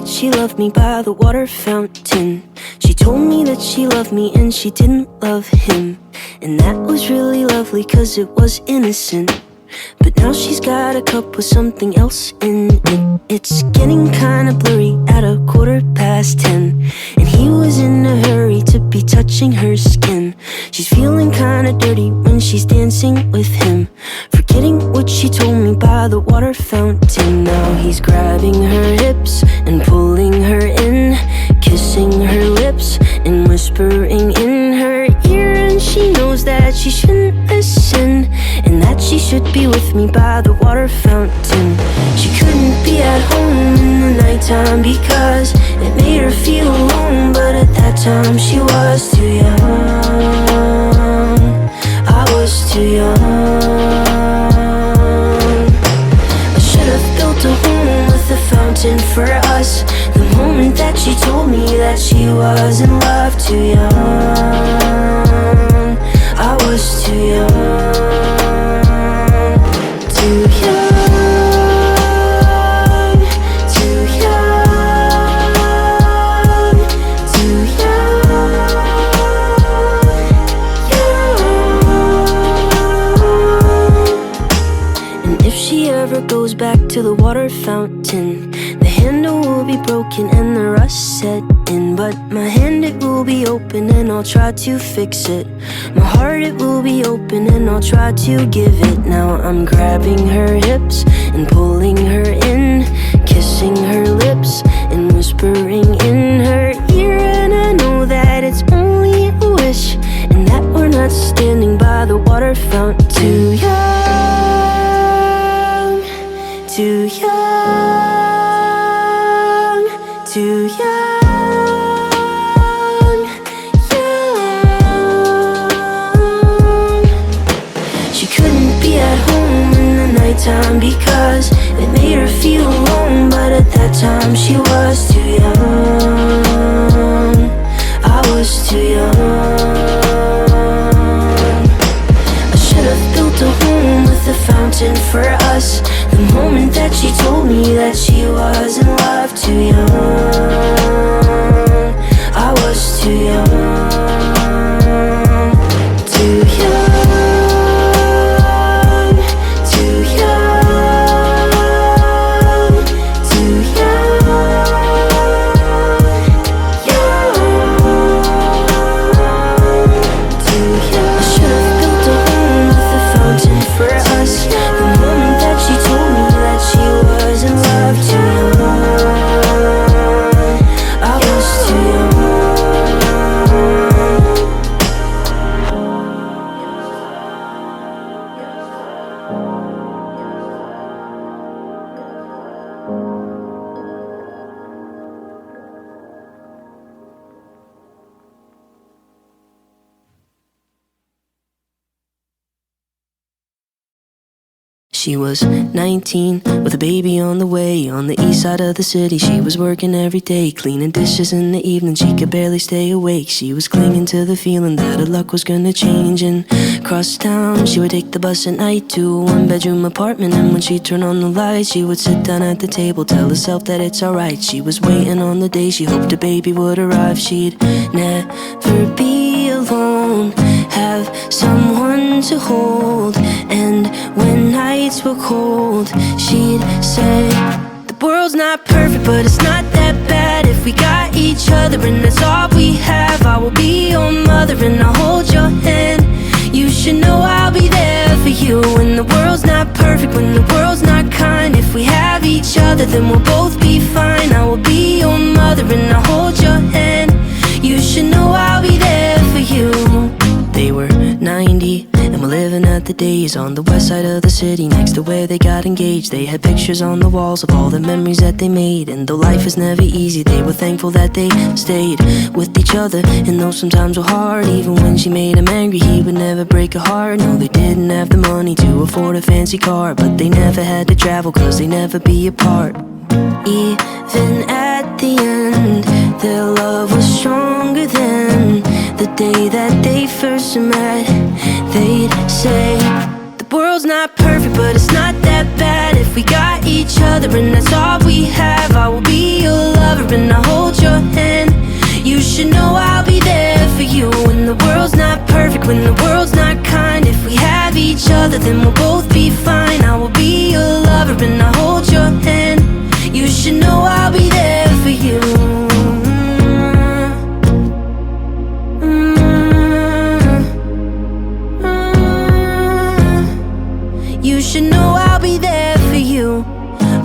that she loved me by the water fountain. She told me that she loved me and she didn't love him. And that was really lovely cause it was innocent. But now she's got a cup with something else in it. It's getting kinda blurry at 10:15. And he was in a hurry to be touching her skin. She's feeling kinda dirty when she's dancing with him, forgetting what she told me by the water fountain. Now he's grabbing her hips and pulling her in, kissing her lips and whispering in her ear. And she knows that she shouldn't listen, and that she should be with me by the water fountain. She couldn't be at home in the nighttime because it made her feel alone. But at that time she was too young, I was too young. I should have built a home with a fountain for us. The moment that she told me that she was in love. Too young, I was too young. Too young, too young, too young. And if she ever goes back to the water fountain, the handle will be broken and the rust set in. But my hand, it will be open and I'll try to fix it. My heart, it will be open and I'll try to give it. Now I'm grabbing her hips and pulling her in, kissing her lips and whispering in her ear. And I know that it's only a wish, and that we're not standing by the water fountain. Too young, too young, too young. Time because it made her feel alone. But at that time she was too young, I was too young. I should have built a home with a fountain for us. The moment that she told me that she was in love. Too young, I was too young. Too young. She was 19 with a baby on the way. On the east side of the city, she was working every day, cleaning dishes in the evening, she could barely stay awake. She was clinging to the feeling that her luck was gonna change. And across town, she would take the bus at night to a one-bedroom apartment. And when she'd turn on the lights, she would sit down at the table, tell herself that it's alright. She was waiting on the day she hoped a baby would arrive. She'd never be alone, have someone to hold. And when nights were cold, she'd say, the world's not perfect, but it's not that bad if we got each other, and that's all we have. I will be your mother and I'll hold your hand. You should know I'll be there for you when the world's not perfect, when the world's not kind. If we have each other, then we'll both be fine. I will be your mother and I'll hold your hand. You should know I'll be there for you. They were 90 and were living at the days on the west side of the city, next to where they got engaged. They had pictures on the walls of all the memories that they made. And though life is never easy, they were thankful that they stayed with each other. And though sometimes were hard, even when she made him angry, he would never break her heart. No, they didn't have the money to afford a fancy car, but they never had to travel cause they never be apart. Even at the end, their love was stronger than the day that they first met. They'd say, the world's not perfect, but it's not that bad if we got each other, and that's all we have. I will be your lover other, then we'll both be fine. I will be your lover and I'll hold your hand. You should know I'll be there for you. You should know I'll be there for you.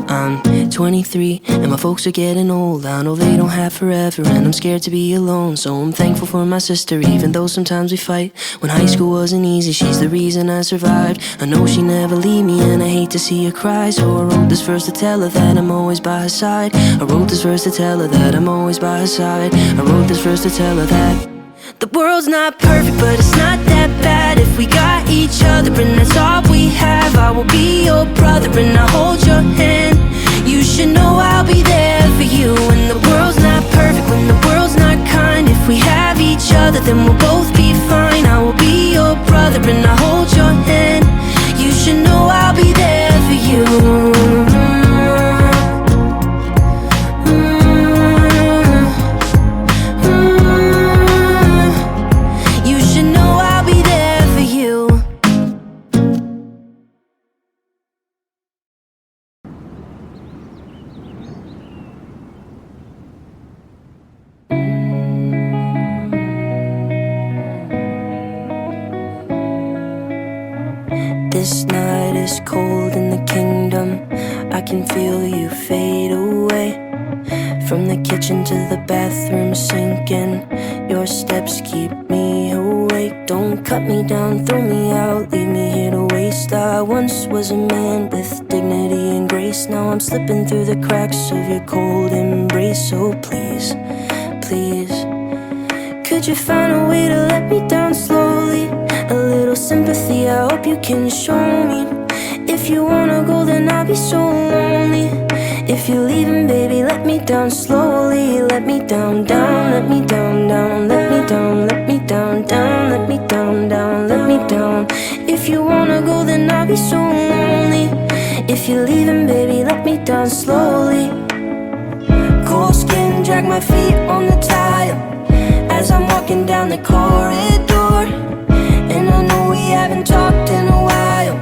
I'm 23 and my folks are getting old. I know they don't have forever and I'm scared to be alone. So I'm thankful for my sister, even though sometimes we fight. When high school wasn't easy, she's the reason I survived. I know she never leave me and I hate to see her cry. So I wrote this verse to tell her that I'm always by her side. I wrote this verse to tell her that I'm always by her side. I wrote this verse to tell her that the world's not perfect, but it's not that bad if we got each other, and that's all we have. I will be your brother and I'll hold your hand. You should know I'll be there for you. When the world's not perfect, when the world's not kind, if we have each other, then we'll both be fine. I will be your brother and I'll hold your hand. You should know I'll be there for you. This night is cold in the kingdom. I can feel you fade away. From the kitchen to the bathroom sinking, your steps keep me awake. Don't cut me down, throw me out, leave me here to waste. I once was a man with dignity and grace. Now I'm slipping through the cracks of your cold embrace. So please, please, could you find a way to let me down slowly? A little sympathy, I hope you can show me. If you wanna go, then I'll be so lonely. If you're leaving, baby, let me down slowly. Let me down, down, let me down, down, let me down, let me down, down, let me down, down, let me down. If you wanna go, then I'll be so lonely. If you're leaving, baby, let me down slowly. Cold skin, drag my feet on the tile as I'm walking down the corridor. And I know we haven't talked in a while,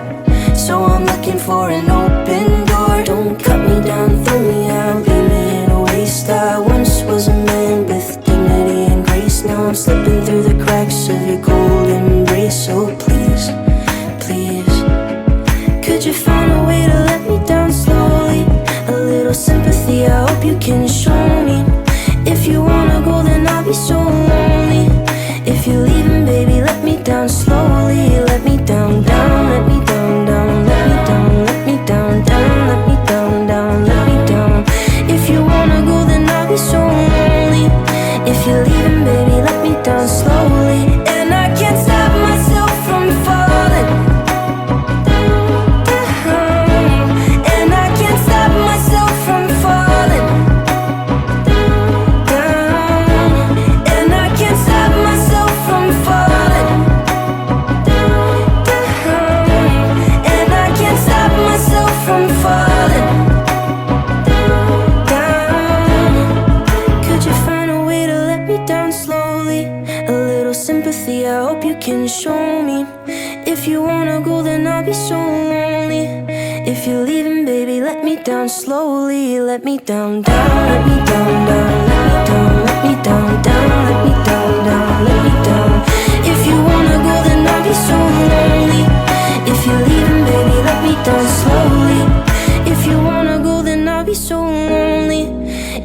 so I'm looking for an open door. Don't cut me down, throw me out, leave me in a waste. I once was a man with dignity and grace. Now I'm slipping through the cracks of your cold embrace. So please, please, could you find a way to let me down slowly? A little sympathy, I hope you can show me. If you wanna go, then I'll be so lonely. If you're leaving, baby, let me down slowly. Let me down, down, let me down, down, let me down, let me down, down, let me down, down, let me down. If you wanna go, then I'll be so lonely. If you're leaving, baby, let me down slowly. And I can't stop myself from falling down. And I can't stop myself from falling down. And I can't stop myself from falling down. And I can't stop myself from falling down. Could you find a way to let me down slowly? A little sympathy, I hope you can show me. If you wanna go, then I'll be so lonely. If you're leaving, baby, let me down slowly. Let me down, down, let me down, down, let me down, let me down, down, let me down, down, let me down. If you wanna go, then I'll be so lonely. If you're leaving, baby, let me down slowly. If you wanna go, then I'll be so lonely.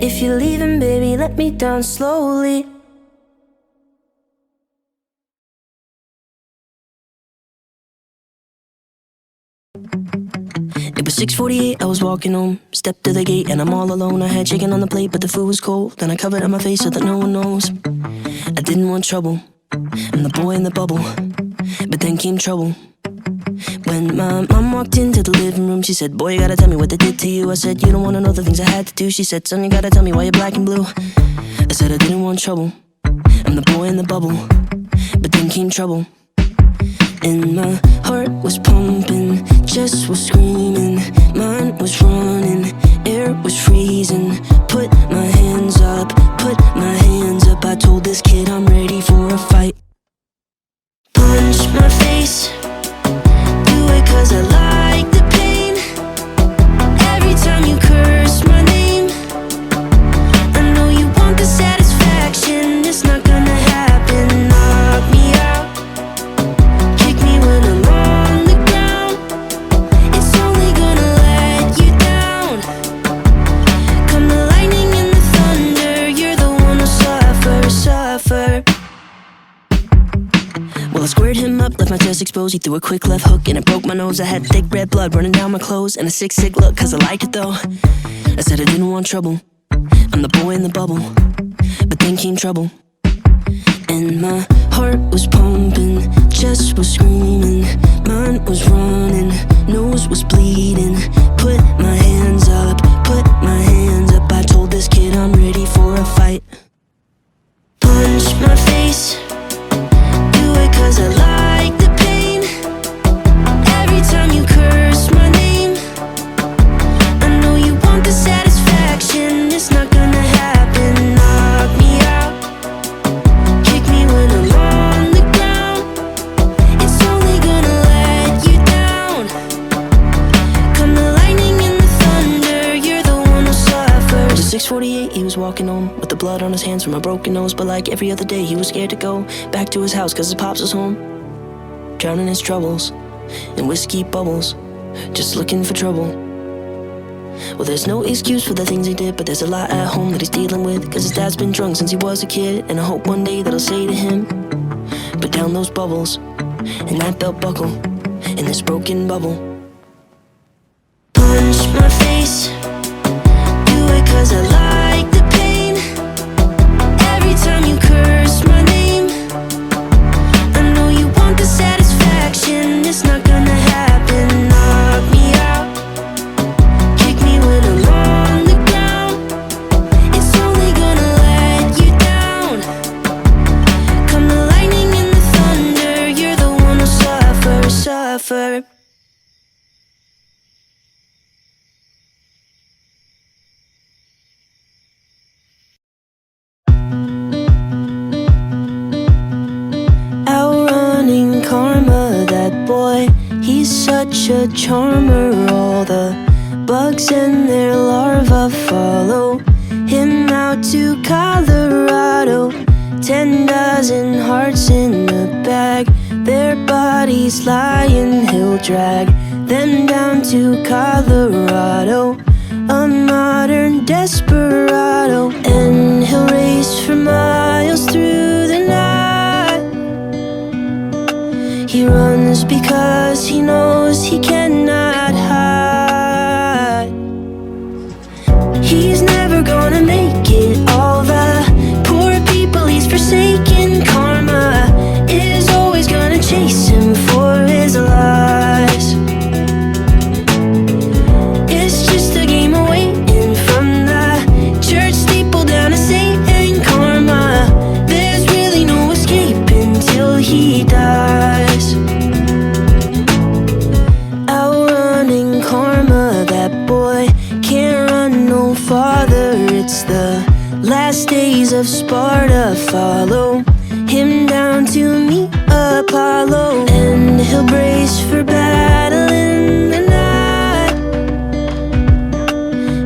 If you're leaving, baby, let me down slowly. It was 6:48, I was walking home. Stepped to the gate and I'm all alone. I had chicken on the plate, but the food was cold. Then I covered up my face so that no one knows. I didn't want trouble, I'm the boy in the bubble. But then came trouble. When my mom walked into the living room, she said, boy, you gotta tell me what they did to you. I said, you don't wanna know the things I had to do. She said, son, you gotta tell me why you're black and blue. I said I didn't want trouble, I'm the boy in the bubble. But then came trouble. And my heart was pumping, chest was screaming, mind was running, air was freezing. Put my hands up, put my hands up. I told this kid I'm ready for a fight. Punch my face, do him up, left my chest exposed. He threw a quick left hook and it broke my nose. I had thick red blood running down my clothes and a sick look, cause I liked it though. I said I didn't want trouble, I'm the boy in the bubble. But then came trouble, and my heart was pumping, chest was screaming, mind was running, nose was bleeding. Put my hands up, put my hands up. I told this kid I'm ready for a fight. Punch my face, do it cause I like the pain. Every time you curse my name, I know you want the satisfaction. It's not gonna happen. Knock me out, kick me when I'm on the ground. It's only gonna let you down. Come the lightning and the thunder, you're the one who suffers. It was 6:48, he was walking home with the blood on his hands from a broken nose. But like every other day, he was scared to go back to his house cause his pops was home, drowning his troubles in whiskey bubbles, just looking for trouble. Well, there's no excuse for the things he did, but there's a lot at home that he's dealing with, cause his dad's been drunk since he was a kid. And I hope one day that I'll say to him, put down those bubbles and that belt buckle in this broken bubble. Punch my face, do it cause I like the pain. Every time you curse my name, I know you want the satisfaction. It's not gonna happen. Knock me out, kick me when I'm on the ground. It's only gonna let you down. Come the lightning and the thunder, you're the one who suffer. Outrunning karma, that boy, he's such a charmer. All the bugs and their larvae follow him out to Colorado. 10 dozen hearts in a bag, their bodies lying, he'll drag them down to Colorado. A modern desperado, and he'll race for miles through the night. He runs because he knows he cannot hide. He's never gonna make it. All the poor people he's forsaken. Karma is always gonna chase him for his lies. It's just a game of waiting from the church steeple down to Satan. Karma, there's really no escaping till he dies. Outrunning karma, that boy can't run no farther. It's the last days of Sparta. Follow him down to meet Apollo, and he'll brace for battle in the night.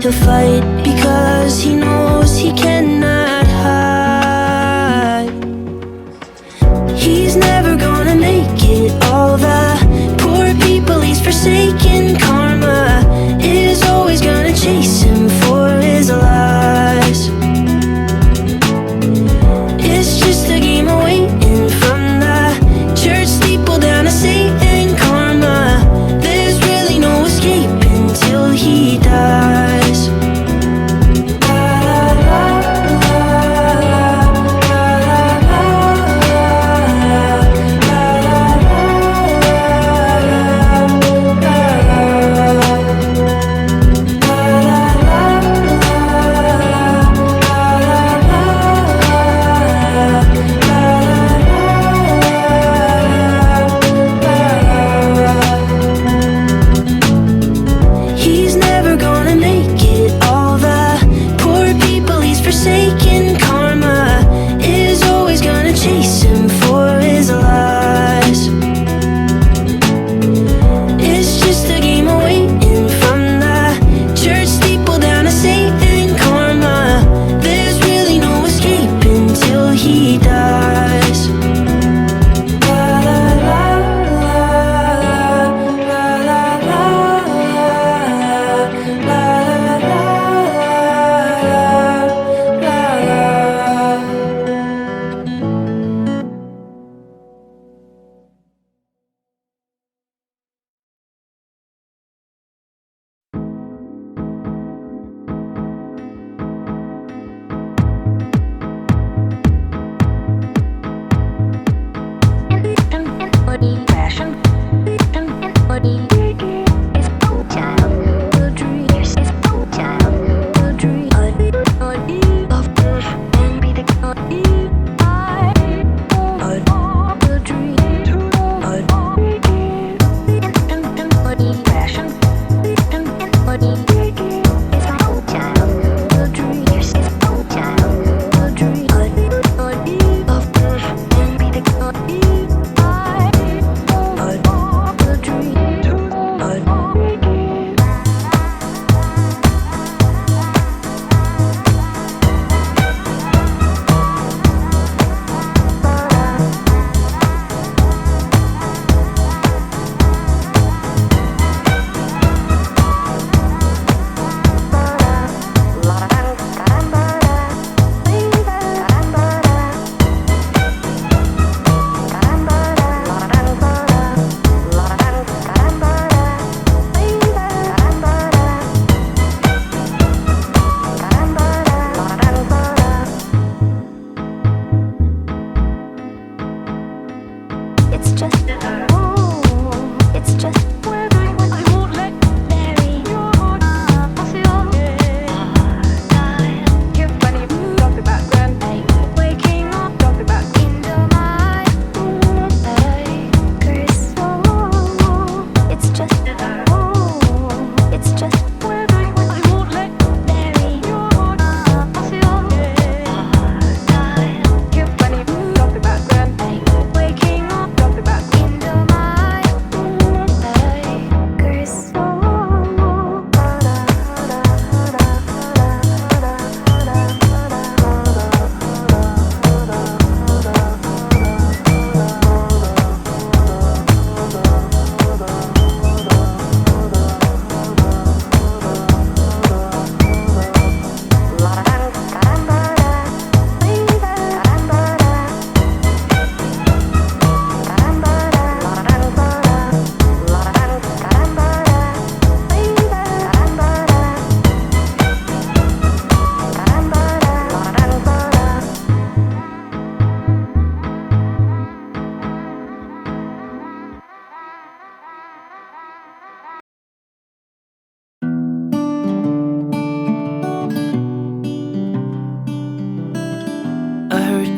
He'll fight because he knows he cannot hide. He's never gonna make it. All the poor people he's forsaken. Karma is always gonna chase him for his lies. It's just a game of waiting from the church steeple down to Satan. Karma, there's really no escaping till he dies. He's never gonna make it. All the poor people he's forsaken. Karma is always gonna chase him for his lies. It's just a game of waiting from the church steeple down to Satan. Karma, there's really no escaping till he dies. La la la la la la la la la la.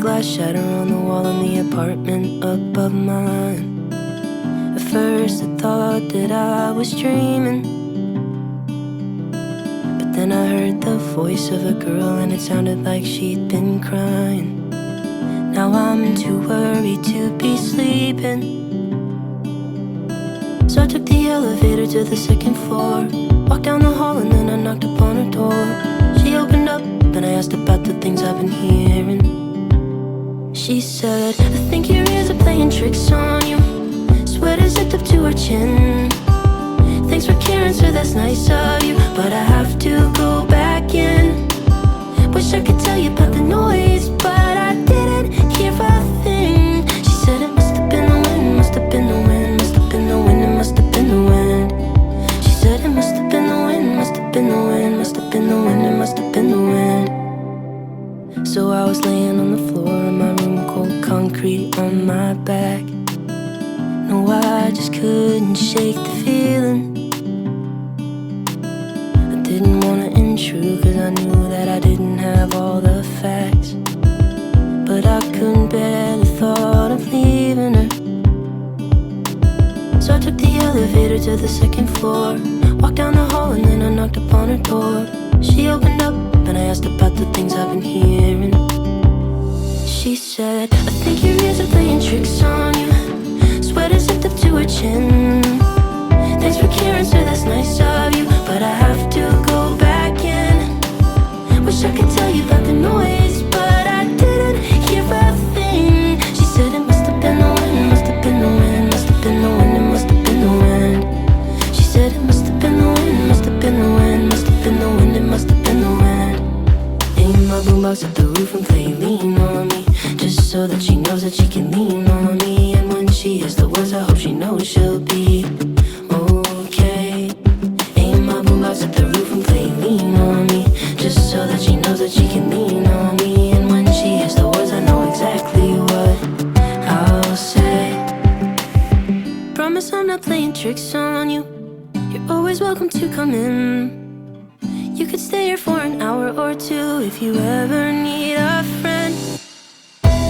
glass shatter on the wall in the apartment above mine. At first I thought that I was dreaming, but then I heard the voice of a girl and it sounded like she'd been crying. Now I'm too worried to be sleeping, so I took the elevator to the second floor, walked down the hall and then I knocked upon her door. She opened up and I asked about the things I've been hearing. She said, I think your ears are playing tricks on you. Sweater zipped up to her chin. Thanks for caring, sir, that's nice of you, but I have to go back in. Wish I could tell you about the noise, but I didn't hear a thing. She said it must have been the wind, must have been the wind, must have been the wind, it must have been the wind. She said it must have been the wind, must have been the wind, must have been the wind, it must have been the wind. So I was laying on the floor in my room, cold concrete on my back. No, I just couldn't shake the feeling. I didn't wanna intrude cause I knew that I didn't have all the facts, but I couldn't bear the thought of leaving her. So I took the elevator to the second floor, walked down the hall and then I knocked upon her door. She opened up and I asked about the things I've been hearing. She said, I think your ears are playing tricks on you. Sweater zipped up to her chin. Thanks for caring, sir, that's nice of you, but I have to go back in. Wish I could tell you about the noise, but I didn't hear a thing. She said it must have been the wind, must have been the wind, must have been the wind, it must have been the wind. She said it must have been the wind, must have been the wind, must have been the wind, it must have been the wind. Aim my boombox at the roof and play Lean on Me, just so that she knows that she can lean on me. And when she hears the words, I hope she knows she'll be okay. Aim my boombox at the roof and play Lean on Me, just so that she knows that she can lean on me. And when she hears the words, I know exactly what I'll say. Promise I'm not playing tricks on you. You're always welcome to come in. You could stay here for an hour or two if you ever need a friend.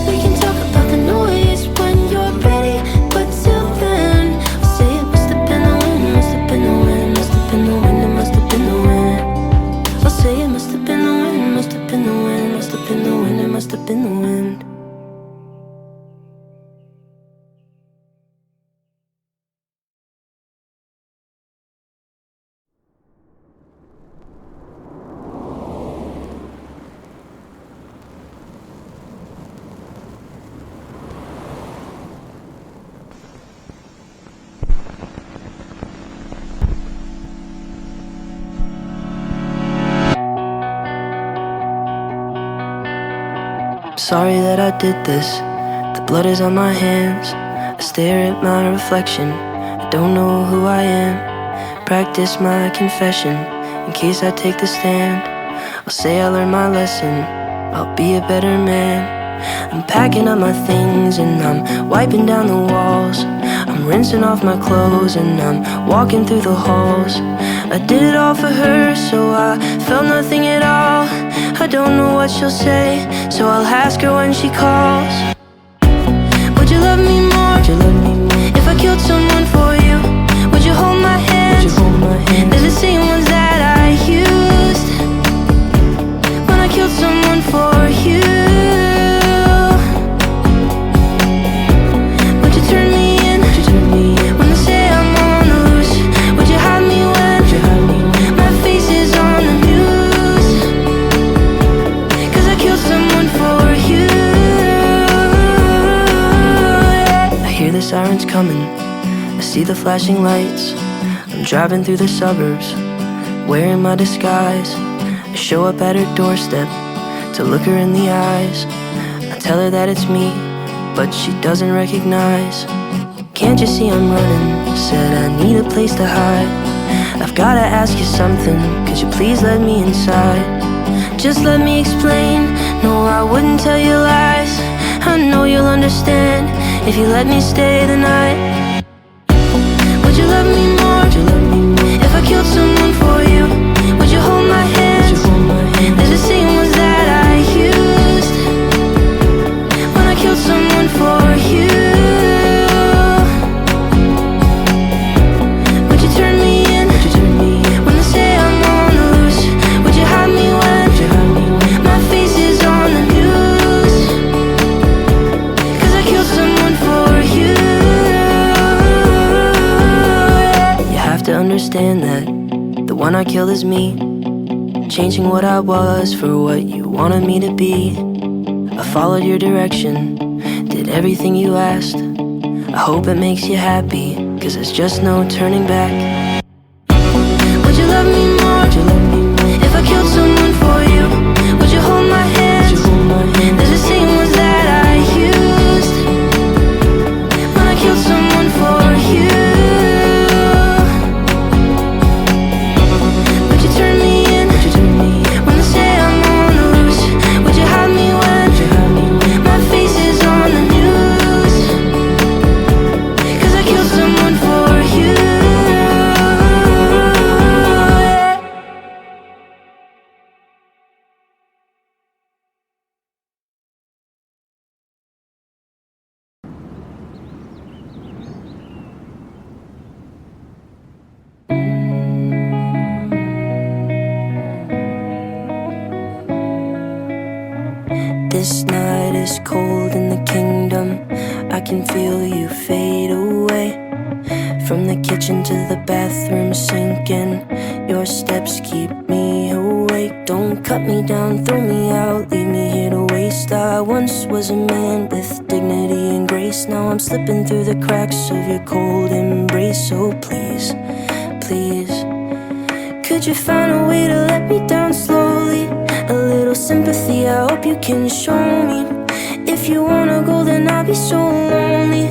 We can talk about the noise when you're ready, but till then I'll say it must have been the wind, must have been the wind, must have been the wind, it must have been the wind. I'll say it must have been the wind, must have been the wind, must have been the wind, it must have been the wind. Sorry that I did this. The blood is on my hands. I stare at my reflection. I don't know who I am. Practice my confession in case I take the stand. I'll say I learned my lesson. I'll be a better man. I'm packing up my things and I'm wiping down the walls. I'm rinsing off my clothes and I'm walking through the halls. I did it all for her, so I felt nothing at all. I don't know what she'll say, so I'll ask her when she calls. Would you love me more? Would you love me more if I killed someone for you? Would you hold my hands? Would you hold my hands? They're the same ones that I used when I killed someone for you. Would you turn me in? Would you turn me in when they say I'm on the loose? Would you hide me when, would you hide me when my face is on the news? Cause I killed someone for you. I hear the sirens coming, I see the flashing lights. I'm driving through the suburbs, wearing my disguise. I show up at her doorstep to look her in the eyes. I tell her that it's me, but she doesn't recognize. Can't you see I'm running? Said I need a place to hide. I've gotta ask you something, could you please let me inside? Just let me explain, no I wouldn't tell you lies. I know you'll understand if you let me stay the night. Would you love me more? Would you love me more if I killed someone for you? Would you hold my hands? Would you hold my hands? They're the same ones that I used understand that the one I killed is me, changing what I was for what you wanted me to be. I followed your direction, did everything you asked. I hope it makes you happy, 'cause there's just no turning back. Would you love me more? Would you love me more? If I killed someone for you, would you hold my hand? Would you hold my hand? There's the same words that I used when I killed someone for you. Would you turn me in? Would you turn me in? When they say I'm on the loose, would you hide me when? Would you hide me when? My face is on the news, 'cause I killed someone for you. This night is cold in the kingdom. I can feel you fade away. From the kitchen to the bathroom sinking, your steps keep me awake. Don't cut me down, throw me out, leave me here to waste. I once was a man with dignity and grace. Now I'm slipping through the cracks of your cold embrace. So please, please, could you find a way to let me down slowly? A little sympathy, I hope you can show me. If you wanna go, then I'll be so lonely.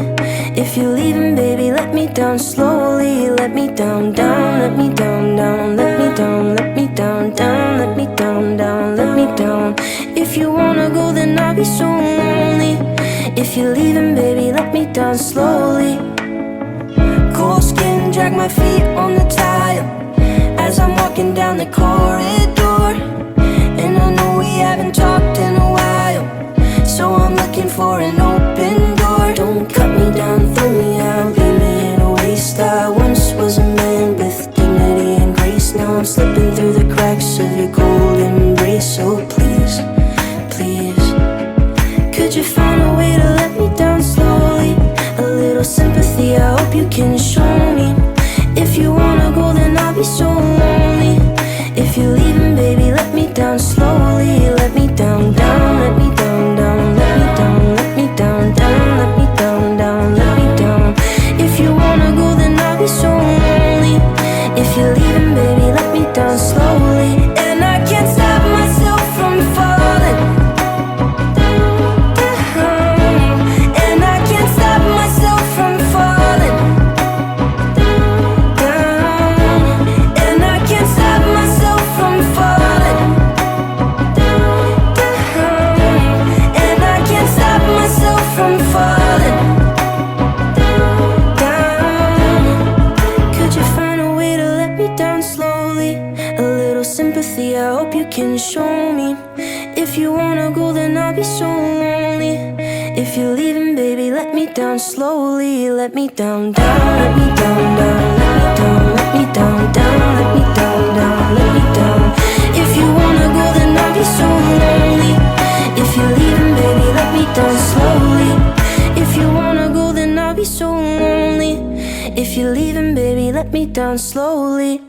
If you're leaving, baby, let me down slowly. Let me down, down, let me down, down, let me down, let me down, down, let me down, down, let me down. If you wanna go, then I'll be so lonely. If you're leaving, baby, let me down slowly. Cold skin, drag my feet on the tile as I'm walking down the corridor. And I know we haven't talked in a while, so I'm looking for an open door. Don't cut me down, throw me out, leave me in a waste. I once was a man with dignity and grace. Now I'm slipping through the cracks of your cold embrace. So please, please, could you find a way to let me down slowly? A little sympathy, I hope you can show me. If you wanna go, then I'll be so lonely. If you're leaving, baby, let me down slowly. Let me down, down, let me down, down, let me down, let me down, down, let me down, down, let me down. If you wanna go, then I'll be so lonely. If you're leaving, baby, let me down slowly. And I can't stop myself from falling down. And I can't stop myself from falling down. And I can't stop myself from falling down. And I can't stop myself from falling down. Could you find a way to let me down slowly? A little sympathy, I hope you can show me. If you wanna go, then I'll be so lonely. If you're leaving, baby, let me down slowly. Let me down, down, let me down, down, let me down, let me down, down, let me down, down, let me down. If you wanna go, then I'll be so lonely. If you're leaving, baby, let me down slowly. If you wanna go, then I'll be so lonely. If you're leaving, baby, let me down slowly.